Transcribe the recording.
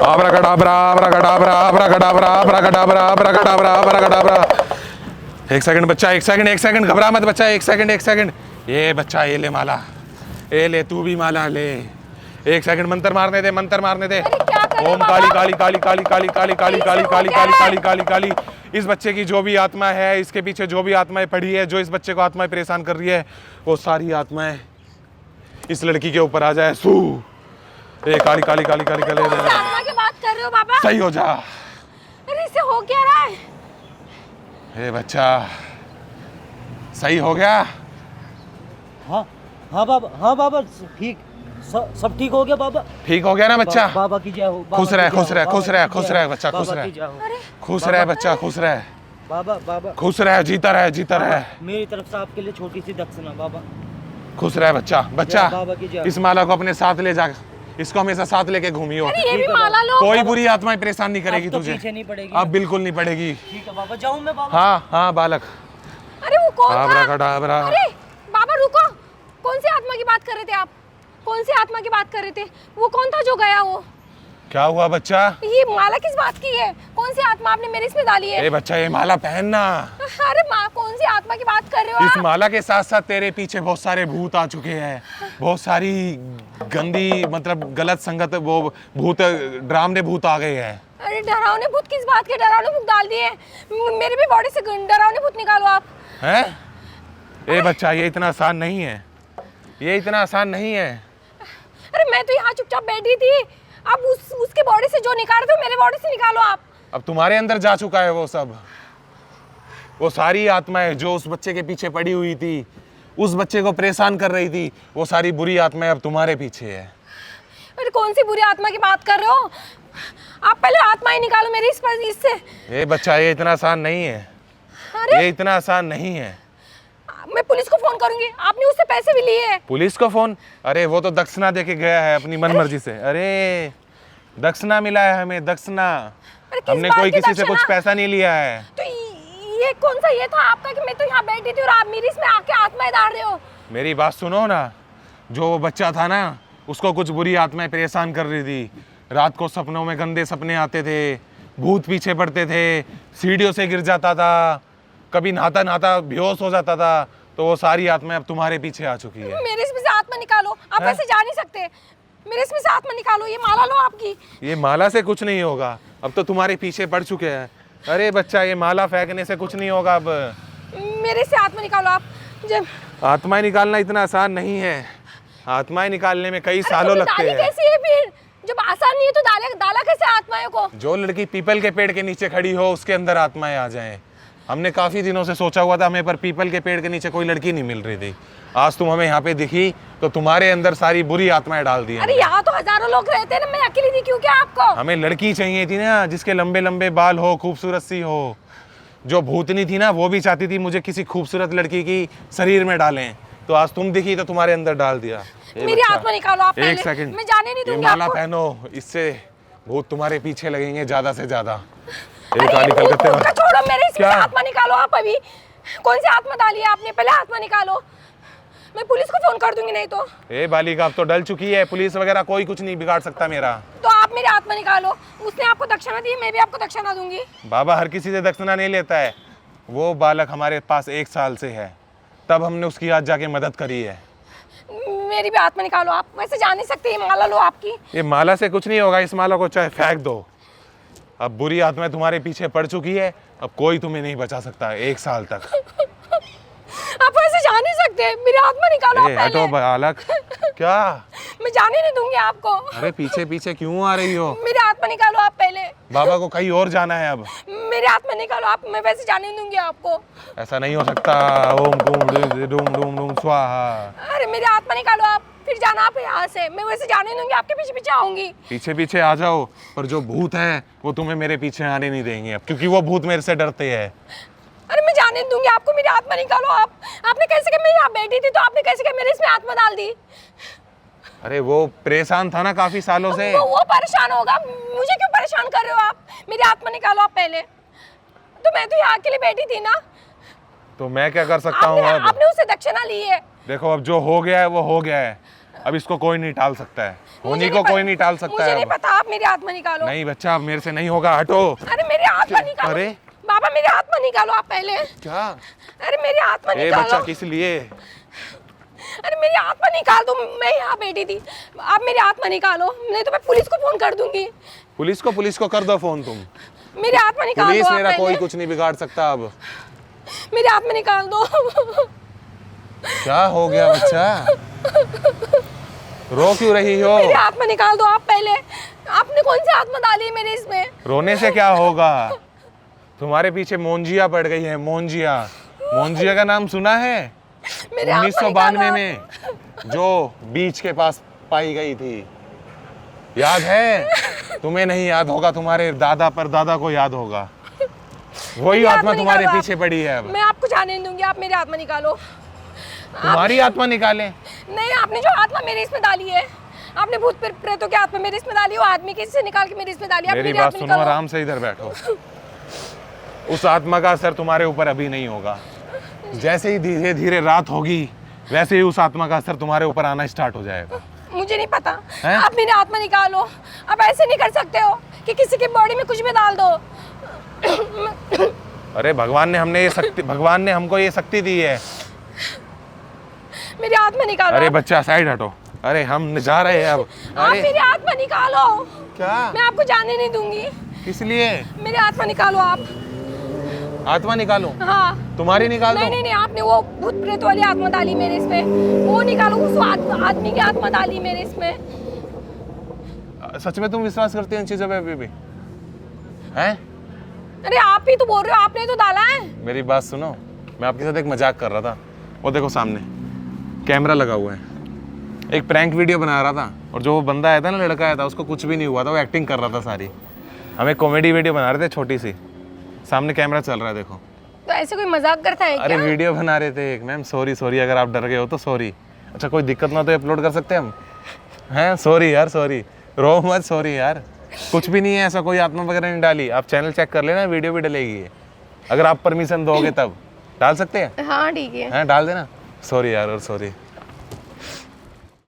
आब्राकडाब्रा आब्राकडाब्रा आब्राकडाब्रा आब्राकडाब्रा आब्राकडाब्रा आब्राकडाब्रा। एक सेकंड बच्चा, एक सेकंड, घबरा मत बच्चा, एक सेकंड। ये बच्चा, ये ले माला, ये ले, तू भी माला ले। एक सेकंड, मंत्र मारने दे। ओम काली काली काली काली काली काली काली काली काली काली काली काली काली। इस बच्चे की जो भी आत्मा है, इसके पीछे जो भी आत्माएं पड़ी है, जो इस बच्चे को आत्माएं परेशान कर रही है, वो सारी आत्माएं इस लड़की के ऊपर आ जाए। सू ए काली काली काली काली काली। आत्मा की बात कर रहे हो बाबा? सही हो जा। अरे इससे हो क्या रहा है? ए बच्चा, सही हो गया? हाँ बाबा ठीक, सब ठीक हो गया बाबा। ठीक हो गया ना बच्चा? बाबा की जय हो। खुश रह बच्चा, खुश रह खुश रह, बच्चा खुश रह। बाबा खुश रह, जीता रह। मेरी तरफ से आपके लिए छोटी सी दक्षिणा बाबा। खुश रह बच्चा। बाबा की जय। इस माला को अपने साथ ले जा, इसको हमेशा साथ लेके घूमियो। ये भी माला लो। कोई बुरी आत्माएं परेशान नहीं करेगी अब तो तुझे। पीछे नहीं पड़ेगी। अब बिल्कुल नहीं पड़ेगी। ठीक है बाबा, जाऊं मैं बाबा? हाँ बालक। अरे वो कौन था? आब्राकडाब्रा। अरे बाबा रुको, कौन सी आत्मा की बात कर रहे थे आप? कौन सी आत्मा की बात कर रहे थे? वो कौन था जो गया? वो क्या हुआ बच्चा? ये माला किस बात की है? कौन सी आत्मा आपने मेरे इसमें डाली है? ए बच्चा, ये माला पहनना। अरे माँ, कौन सी आत्मा की बात कर रहे हो इस आप? माला के साथ साथ तेरे पीछे बहुत सारे भूत आ चुके हैं, बहुत सारी गंदी मतलब गलत संगत, वो भूत, डरावने भूत आ गए हैं। अरे डरावने भूत किस बात के? डरावने भूत डाल दिए मेरे भी बॉडी से। डरावने भूत निकालो आप। हैं? ए बच्चा, ये इतना आसान नहीं है, ये इतना आसान नहीं है। अरे मैं तो यहाँ चुपचाप बैठी थी, अब उसके बॉडी से जो निकाल रहे थे मेरे बॉडी से निकालो आप। अब तुम्हारे अंदर जा चुका है वो सब, वो सारी आत्माएं जो उस बच्चे के पीछे पड़ी हुई थी, उस बच्चे को परेशान कर रही थी, वो सारी बुरी आत्माएं अब तुम्हारे पीछे है। अरे कौन सी बुरी आत्मा की बात कर रहे हो आप? पहले आत्माएं निकालो मेरी इससे। ए बच्चा, ये इतना आसान नहीं है, अरे ये इतना आसान नहीं है। मैं पुलिस को फोन करूंगी, आपने उससे पैसे भी लिए हैं। पुलिस को फोन? अरे वो तो दक्षिणा देके गया है अपनी मनमर्जी से। अरे दक्षिणा मिला है हमें, दक्षिणा। हमने कोई किसी से कुछ पैसा नहीं लिया है। तो ये कौन सा ये था आपका कि मैं तो यहाँ बैठी थी और आप मेरी इसमें आके आत्माएं डाल रहे हो? मेरी बात सुनो ना, जो वो बच्चा था ना, उसको कुछ बुरी आत्माएं परेशान कर रही थी। रात को सपनों में गंदे सपने आते थे, भूत पीछे पड़ते थे, सीढ़ियों से गिर जाता था, कभी नहाता नहाता बेहोश हो जाता था। तो वो सारी आत्माएं अब तुम्हारे पीछे आ चुकी है। मेरे इसमें से आत्मा निकालो, आप ऐसे जा नहीं सकते। मेरे इसमें से आत्मा निकालो, ये माला लो आपकी। ये माला से कुछ नहीं होगा, अब तो तुम्हारे पीछे पड़ चुके हैं। अरे बच्चा, ये माला फेंकने से कुछ नहीं होगा अब। मेरे से आत्मा निकालो आप। जब आत्माएं निकालना इतना आसान नहीं है, आत्माएं निकालने में कई सालों लगते हैं। कैसी है फिर? जब आसान नहीं है तो डाला कैसे आत्माओं को? जो लड़की पीपल के पेड़ के नीचे खड़ी हो, उसके अंदर आत्माएं आ जाएं। हमने काफी दिनों से सोचा हुआ था हमें, पर पीपल के पेड़ के नीचे कोई लड़की नहीं मिल रही थी। आज तुम हमें यहाँ पे दिखी तो तुम्हारे अंदर सारी बुरी आत्माएं डाल दी। अरे यहाँ तो हजारों लोग रहते हैं ना, मैं अकेली थी क्यों? क्या आपको? हमें लड़की चाहिए थी ना, जिसके लंबे लंबे बाल हो, खूबसूरत सी हो। जो भूतनी थी ना, वो भी चाहती थी मुझे किसी खूबसूरत लड़की की शरीर में डालें। तो आज तुम दिखी तो तुम्हारे अंदर डाल दिया। मेरी आत्मा निकालो आप पहले। एक सेकंड, मैं जाने नहीं दूंगी माला आपको। पहनो, इससे भूत तुम्हारे पीछे लगेंगे ज्यादा से ज्यादा। निकल करते हो। छोड़ो, मेरे इसमें क्या? आत्मा निकालो आप अभी। कौन सी आत्मा डाली है आपने? पहले आत्मा निकालो, मैं पुलिस को फोन कर दूंगी नहीं तो। ए बालिका, अब तो डल चुकी है, पुलिस वगैरह कोई कुछ नहीं बिगाड़ सकता मेरा। तो आप मेरी आत्मा निकालो। उसने आपको दक्षिणा दी, मैं भी आपको दक्षिणा दूंगी। बाबा हर किसी से दक्षिणा नहीं लेता है। वो बालक हमारे पास 1 साल से है, तब हमने उसकी आज जाके मदद करी है। मेरी भी आत्मा निकालो आप। वैसे जा नहीं सकते, ये माला लो आपकी। ये माला से कुछ नहीं होगा, इस माला को चाहे फेंक दो। अब बुरी आत्माएं तुम्हारे पीछे पड़ चुकी है, अब कोई तुम्हें नहीं बचा सकता 1 साल तक। आप वैसे जा नहीं सकते, मेरी आत्मा निकालो आप हटो पहले। बालक। क्या? मैं जाने नहीं दूंगी आपको। अरे पीछे पीछे क्यों आ रही हो? मेरी आत्मा निकालो आप पहले। बाबा को कहीं और जाना है अब। मेरी आत्मा निकालो आप, मैं वैसे जाने नहीं दूंगी आपको। ऐसा नहीं हो सकता। ओम डूम डूम डूम डूम स्वाहा। अरे मेरी आत्मा निकालो आप, फिर जाना आप यहाँ से। मैं वैसे जाने नहीं दूंगी, आपके पीछे पीछे आऊंगी। पीछे पीछे आ जाओ, पर जो भूत है वो तुम्हें मेरे पीछे आने नहीं देंगे अब, क्योंकि वो भूत मेरे से डरते हैं। अरे मैं जाने नहीं दूंगी आपको, मेरी आत्मा निकालो आप। आपने कैसे कहा? मैं यहाँ बैठी थी तो आपने कैसे कहा मेरे इसमें आत्मा डाल दी? अरे वो परेशान था ना काफी सालों से। वो परेशान होगा, मुझे क्यों परेशान कर रहे हो आप? मेरी आत्मा निकालो आप पहले। तो मैं तो यहाँ के लिए बैठी थी ना। तो मैं क्या कर सकता हूँ अब? आपने उससे दक्षिणा ली है। देखो अब जो हो गया है वो हो गया है, अब इसको कोई नहीं टाल सकता है, मुझे होनी नहीं को पता- कोई नहीं टाल सकता मुझे है नहीं अब। पता, आप मेरे हाथ में निकालो। नहीं बच्चा, अब मेरे से नहीं होगा, हटो। अरे मेरे हाथ में निकालो। अरे बाबा मेरे हाथ में निकालो आप पहले। क्या? अरे मेरे हाथ में ए बच्चा, निकालो। किस लिए? अरे मेरे हाथ में निकाल दो, मैं यहाँ बैठी थी। आप मेरे हाथ में निकालो, नहीं तो मैं पुलिस को फोन कर दूंगी। पुलिस को कर दो फोन तुम। मेरे हाथ में निकाल पुलिस दो आप मेरा कोई पहले। कुछ नहीं बिगाड़ सकता अब। मेरे हाथ में निकाल दो। क्या हो गया बच्चा? रो क्यों रही हो? मेरे हाथ में निकाल दो आप पहले। आपने कौन से हाथ में डाली है मेरे इसमें? रोने से क्या होगा? तुम्हारे पीछे मोंजिया पड़ गई है, मोंजिया। मोंजिया का नाम सुना है? मेरे हाथ में 1992 निकालो। में जो बीच के पास पाई गई थी, याद है? तुम्हें नहीं याद होगा, तुम्हारे दादा पर दादा को याद होगा। वही मेरे हाथ आत्मा में तुम्हारे निकालो पीछे पड़ी है अब। मैं आपको जाने नहीं दूंगी, आप मेरे हाथ में निकालो। तुम्हारी आत्मा निकाले? नहीं, आपने जो आत्मा मेरे इसमें डाली है, आपने भूत प्रेतों के आत्मा मेरे इसमें डाली, वो आदमी के इससे निकाल के मेरे इसमें डाली। आप मेरी मेरे बात हाथ में सुनो, निकालो। आराम से इधर बैठो। उस आत्मा का असर तुम्हारे ऊपर अभी नहीं होगा। जैसे ही धीरे धीरे रात होगी, वैसे ही उस आत्मा का असर तुम्हारे ऊपर आना स्टार्ट हो जाएगा। मुझे नहीं पता। हैं? आप मेरे हाथ में निकालो। आप ऐसे नहीं कर सकते हो कि किसी की बॉडी में कुछ भी डाल दो। अरे भगवान ने हमको ये शक्ति दी है। मेरे हाथ में निकालो। अरे बच्चा, साइड हटो। अरे हम जा रहे हैं अब। आप अरे मेरे हाथ में निकालो। क्या? मैं आपको जाने नहीं दूंगी। किस लिए? मेरे हाथ में निकालो आप। आत्मा निकालो? हाँ। तुम्हारी निकाल नहीं दो। नहीं नहीं, आपने वो भूत प्रेत वाली आत्मा डाली मेरे इसमें, वो निकालो। उस आदमी की आत्मा डाली मेरे इसमें। सच में तुम विश्वास करते हो इन चीजों पे अभी भी? हैं? अरे आप ही तो बोल रहे हो, आपने तो डाला है। मेरी बात सुनो, मैं आपके साथ एक मजाक कर रहा था। वो देखो सामने कैमरा लगा हुआ है, एक प्रैंक वीडियो बना रहा था। और जो वो बंदा आया था ना, लड़का आया था, उसको कुछ भी नहीं हुआ था, वो एक्टिंग कर रहा था सारी। हम एक कॉमेडी वीडियो बना रहे थे छोटी सी, सामने कैमरा चल रहा है, देखो। तो ऐसे कोई मजाक करता है अरे क्या? वीडियो बना रहे थे एक। मैम सॉरी, अगर आप डर गए हो तो सॉरी। अच्छा, कोई दिक्कत ना तो अपलोड कर सकते हैं हम? हैं? सॉरी यार, सॉरी। रो मत, सॉरी यार। कुछ भी नहीं है ऐसा, कोई आत्मा वगैरह नहीं डाली। आप चैनल चेक कर लेना, वीडियो भी डलेगी ये। अगर आप परमिशन दोगे तब डाल सकते हैं। हाँ ठीक है। हैं? डाल देना। सॉरी यार, और सॉरी।